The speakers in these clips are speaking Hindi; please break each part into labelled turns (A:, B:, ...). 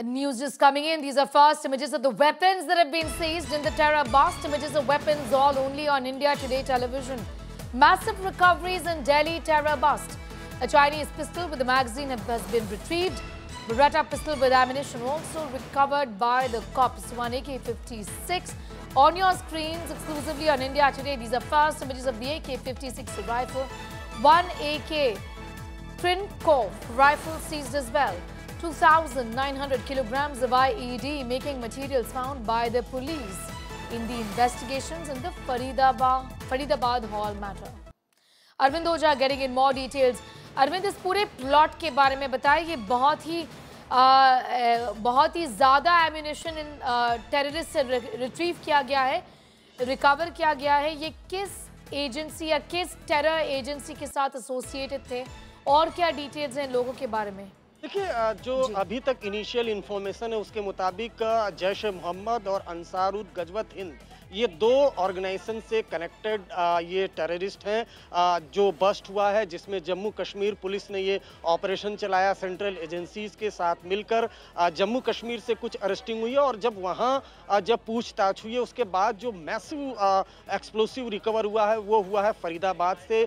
A: News just coming in. These are first images of the weapons that have been seized in the terror bust. Images of weapons all only on India Today television. Massive recoveries in Delhi terror bust. A Chinese pistol with a magazine has been retrieved. Beretta pistol with ammunition also recovered by the cops. One AK-56 on your screens exclusively on India Today. These are first images of the AK-56 rifle. One AK Trinkov rifle seized as well. 2,900 kilograms of IED making materials found by the police in the investigations in the Faridabad hall matter. Arvind Oja getting in more details. Arvind, इस पूरे प्लॉट के बारे में बताएं. ये बहुत ही ज़्यादा एम्यूनिशन इन टेररिस्ट से रिट्रीव किया गया है, रिकवर किया गया है. ये किस एजेंसी या किस टेरर एजेंसी के साथ एसोसिएटेड थे और क्या डिटेल्स हैं लोगों के बारे में?
B: देखिए, जो अभी तक इनिशियल इन्फॉर्मेशन है उसके मुताबिक जैश ए मोहम्मद और अंसारुल गजवत हिंद ये दो ऑर्गेनाइजेशन से कनेक्टेड ये टेररिस्ट हैं जो बस्ट हुआ है, जिसमें जम्मू कश्मीर पुलिस ने ये ऑपरेशन चलाया सेंट्रल एजेंसीज के साथ मिलकर. जम्मू कश्मीर से कुछ अरेस्टिंग हुई है और जब वहाँ जब पूछताछ हुई है उसके बाद जो मैसिव एक्सप्लोसिव रिकवर हुआ है वो हुआ है फरीदाबाद से.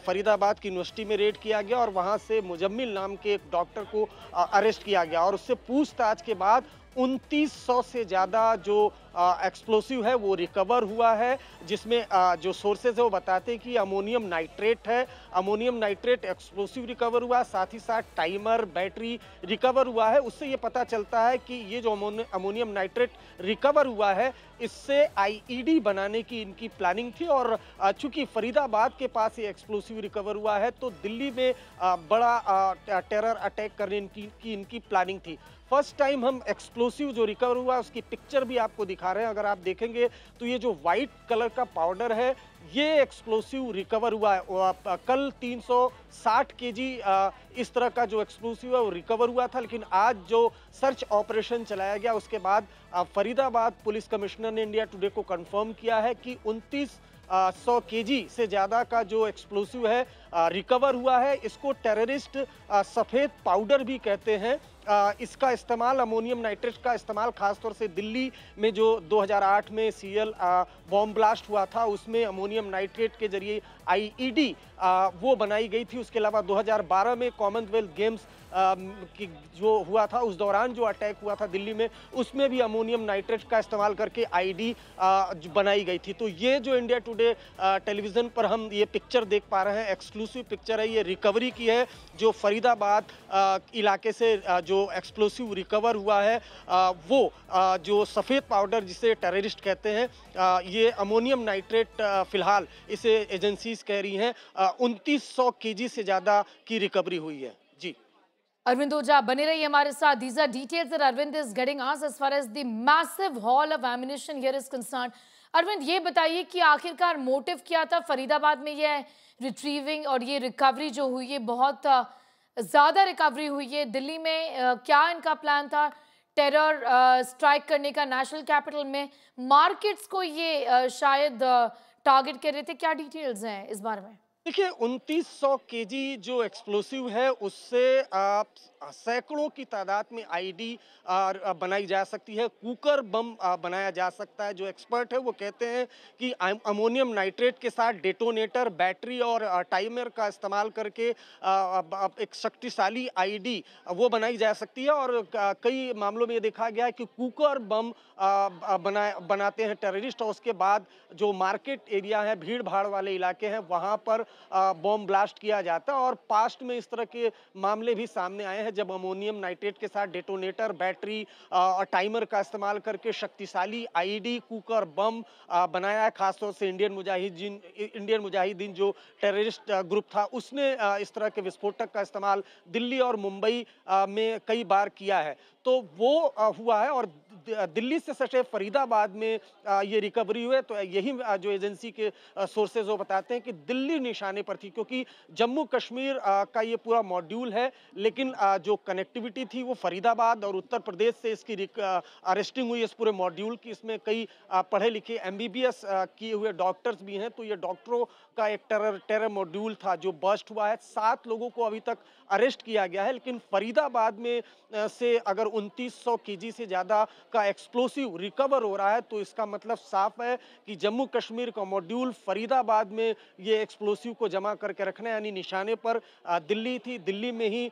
B: फरीदाबाद की यूनिवर्सिटी में रेड किया गया और वहाँ से मुजम्मिल नाम के एक डॉक्टर को अरेस्ट किया गया और उससे पूछताछ के बाद 2900 से ज़्यादा जो एक्सप्लोसिव है वो रिकवर हुआ है, जिसमें जो सोर्सेज है वो बताते हैं कि अमोनियम नाइट्रेट है. अमोनियम नाइट्रेट एक्सप्लोसिव रिकवर हुआ, साथ ही साथ टाइमर बैटरी रिकवर हुआ है. उससे ये पता चलता है कि ये जो अमोनियम नाइट्रेट रिकवर हुआ है इससे आईईडी बनाने की इनकी प्लानिंग थी. और चूंकि फरीदाबाद के पास ये एक्सप्लोसिव रिकवर हुआ है तो दिल्ली में बड़ा टेरर अटैक करने की इनकी प्लानिंग थी. फर्स्ट टाइम हम एक्सप्लोसिव जो रिकवर हुआ उसकी पिक्चर भी आपको दिखा रहे हैं. अगर आप देखेंगे तो ये जो वाइट कलर का पाउडर है ये एक्सप्लोसिव रिकवर हुआ है. कल 360 केजी इस तरह का जो एक्सप्लोसिव है वो रिकवर हुआ था, लेकिन आज जो सर्च ऑपरेशन चलाया गया उसके बाद फरीदाबाद पुलिस कमिश्नर ने इंडिया टुडे को कंफर्म किया है कि 2900 केजी से ज़्यादा का जो एक्सप्लोसिव है रिकवर हुआ है. इसको टेररिस्ट सफ़ेद पाउडर भी कहते हैं. इसका इस्तेमाल, अमोनियम नाइट्रेट का इस्तेमाल खासतौर से दिल्ली में जो 2008 में सीएल बॉम्ब ब्लास्ट हुआ था उसमें अमोनियम नाइट्रेट के जरिए आईईडी वो बनाई गई थी. उसके अलावा 2012 में कॉमनवेल्थ गेम्स की जो हुआ था उस दौरान जो अटैक हुआ था दिल्ली में उसमें भी अमोनियम नाइट्रेट का इस्तेमाल करके आईडी बनाई गई थी. तो ये जो इंडिया टुडे टेलीविज़न पर हम ये पिक्चर देख पा रहे हैं एक्सक्लूसिव पिक्चर है, ये रिकवरी की है जो फरीदाबाद इलाके से जो एक्सप्लोसिव रिकवर हुआ है वो जो सफ़ेद पाउडर जिसे टेररिस्ट कहते हैं ये अमोनियम नाइट्रेट फिलहाल इसे एजेंसीज कह रही हैं 2900 केजी से ज़्यादा की रिकवरी हुई है. जी
A: Arvind Oja, बने रहिए हमारे साथ. These are details that Arvind is getting us as far as the massive haul of ammunition here is concerned. Arvind, ये बताइए कि आखिरकार मोटिव क्या था फरीदाबाद में ये रिट्रीविंग और ये रिकवरी जो हुई है, बहुत ज़्यादा रिकवरी हुई है. दिल्ली में क्या इनका प्लान था टेरर स्ट्राइक करने का नेशनल कैपिटल में? मार्केट्स को ये शायद टारगेट कर रहे थे. क्या डिटेल्स हैं इस बारे में?
B: देखिए, 2900 केजी जो एक्सप्लोसिव है उससे सैकड़ों की तादाद में आईडी बनाई जा सकती है. कुकर बम बनाया जा सकता है. जो एक्सपर्ट है वो कहते हैं कि अमोनियम नाइट्रेट के साथ डेटोनेटर, बैटरी और टाइमर का इस्तेमाल करके एक शक्तिशाली आईडी वो बनाई जा सकती है. और कई मामलों में ये देखा गया है कि कुकर बम बनाते हैं टेररिस्ट और उसके बाद जो मार्केट एरिया है, भीड़ भाड़ वाले इलाके हैं, वहाँ पर बॉम्ब ब्लास्ट किया जाता है. और पास्ट में इस तरह के मामले भी सामने आए हैं जब अमोनियम नाइट्रेट के साथ डेटोनेटर, बैटरी और टाइमर का इस्तेमाल करके शक्तिशाली आईडी, कुकर बम बनाया है. खासतौर से इंडियन मुजाहिदीन जो टेररिस्ट ग्रुप था उसने इस तरह के विस्फोटक का इस्तेमाल दिल्ली और मुंबई में कई बार किया है. तो वो हुआ है. और दिल्ली से सटे फरीदाबाद में ये रिकवरी हुई है। तो यही जो एजेंसी के सोर्सेज वो बताते हैं कि दिल्ली निशाने पर थी, क्योंकि जम्मू कश्मीर का ये पूरा मॉड्यूल है, लेकिन जो कनेक्टिविटी थी वो फरीदाबाद और उत्तर प्रदेश से इसकी अरेस्टिंग हुई इस पूरे मॉड्यूल की। इसमें कई पढ़े लिखे MBBS किए हुए डॉक्टर्स भी हैं। तो ये डॉक्टरों का एक टेरर मॉड्यूल था जो बस्ट हुआ है। 7 लोगों को अभी तक अरेस्ट किया गया है, लेकिन फरीदाबाद में से अगर 2900 केजी से ज़्यादा का एक्सप्लोसिव रिकवर हो रहा है तो इसका मतलब साफ है कि जम्मू कश्मीर का मॉड्यूल फरीदाबाद में ये एक्सप्लोसिव को जमा करके रखना, यानी निशाने पर दिल्ली थी, दिल्ली में ही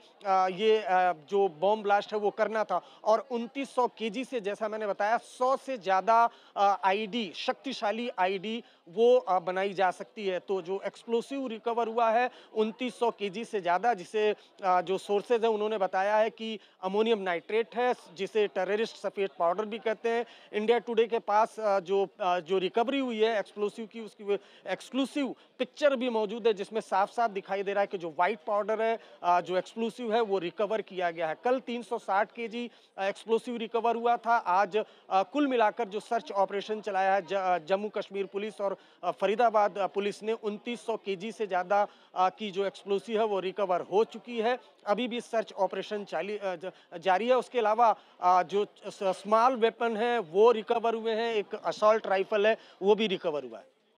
B: ये जो बॉम्ब ब्लास्ट है वो करना था। और 2900 केजी से, जैसा मैंने बताया, 100 से ज़्यादा आईडी, शक्तिशाली आईडी वो बनाई जा सकती है। तो जो एक्सप्लोसिव रिकवर हुआ है 2900 केजी से ज़्यादा, जिसे जो सोर्सेज हैं उन्होंने बताया है कि अमोनियम नाइट्रेट है, जिसे टेररिस्ट सफ़ेद पाउडर भी कहते हैं। इंडिया टुडे के पास जो रिकवरी हुई है एक्सप्लोसिव की, उसकी एक्सक्लूसिव पिक्चर भी मौजूद है, जिसमें साफ साफ दिखाई दे रहा है कि जो वाइट पाउडर है, जो एक्सप्लोसिव है, वो रिकवर किया गया है। कल 360 केजी एक्सप्लोसिव रिकवर हुआ था। आज कुल मिलाकर जो सर्च ऑपरेशन चलाया है जम्मू कश्मीर पुलिस और फरीदाबाद पुलिस ने, 2900 केजी से ज़्यादा की जो एक्सप्लोसिव है वो रिकवर हो चुकी है। अभी भी सर्च ऑपरेशन जारी है। उसके अलावा जो स्मॉल वेपन है वो रिकवर हुए हैं, एक असॉल्ट राइफल है वो भी रिकवर हुआ है।